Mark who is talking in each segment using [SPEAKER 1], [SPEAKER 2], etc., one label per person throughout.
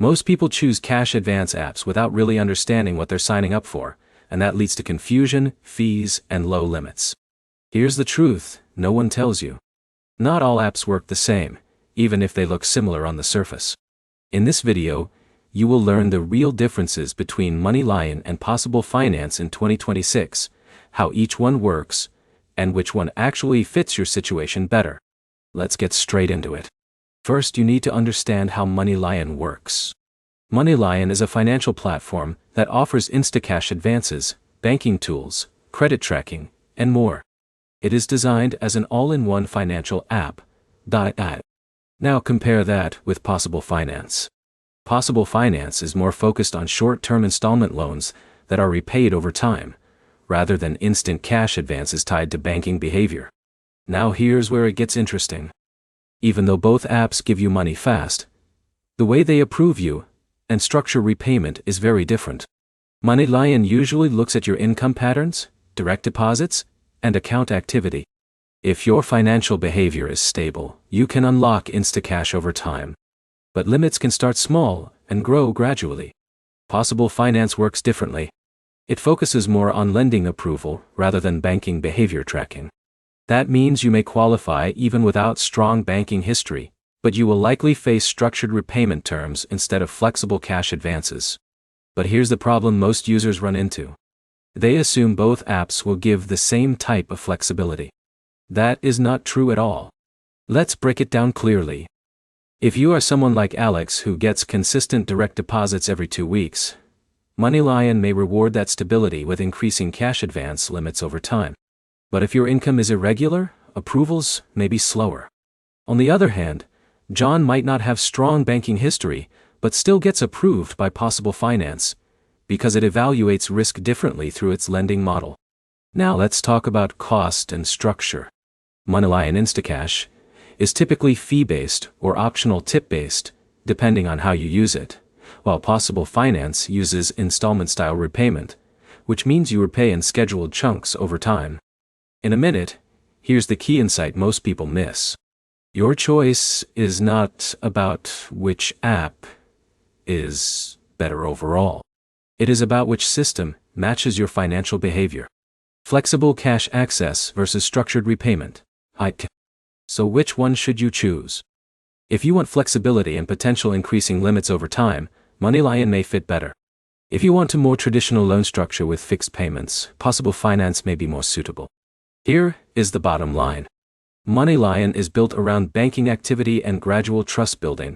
[SPEAKER 1] Most people choose cash advance apps without really understanding what they're signing up for, and that leads to confusion, fees, and low limits. Here's the truth, no one tells you. Not all apps work the same, even if they look similar on the surface. In this video, you will learn the real differences between MoneyLion and Possible Finance in 2026, how each one works, and which one actually fits your situation better. Let's get straight into it. First, you need to understand how MoneyLion works. MoneyLion is a financial platform that offers Instacash advances, banking tools, credit tracking, and more. It is designed as an all-in-one financial app. Now compare that with Possible Finance. Possible Finance is more focused on short-term installment loans that are repaid over time, rather than instant cash advances tied to banking behavior. Now here's where it gets interesting. Even though both apps give you money fast, the way they approve you and structure repayment is very different. MoneyLion usually looks at your income patterns, direct deposits, and account activity. If your financial behavior is stable, you can unlock Instacash over time. But limits can start small and grow gradually. Possible Finance works differently. It focuses more on lending approval rather than banking behavior tracking. That means you may qualify even without strong banking history, but you will likely face structured repayment terms instead of flexible cash advances. But here's the problem most users run into. They assume both apps will give the same type of flexibility. That is not true at all. Let's break it down clearly. If you are someone like Alex who gets consistent direct deposits every 2 weeks, MoneyLion may reward that stability with increasing cash advance limits over time. But if your income is irregular, approvals may be slower. On the other hand, John might not have strong banking history, but still gets approved by Possible Finance, because it evaluates risk differently through its lending model. Now let's talk about cost and structure. MoneyLion Instacash is typically fee-based or optional tip-based, depending on how you use it, while Possible Finance uses installment-style repayment, which means you repay in scheduled chunks over time. In a minute, here's the key insight most people miss. Your choice is not about which app is better overall. It is about which system matches your financial behavior. Flexible cash access versus structured repayment. So which one should you choose? If you want flexibility and potential increasing limits over time, MoneyLion may fit better. If you want a more traditional loan structure with fixed payments, Possible Finance may be more suitable. Here is the bottom line. MoneyLion is built around banking activity and gradual trust building.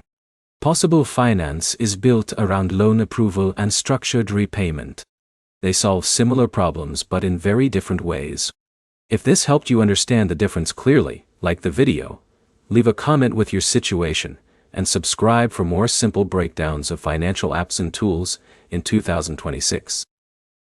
[SPEAKER 1] Possible Finance is built around loan approval and structured repayment. They solve similar problems but in very different ways. If this helped you understand the difference clearly, like the video, leave a comment with your situation, and subscribe for more simple breakdowns of financial apps and tools in 2026.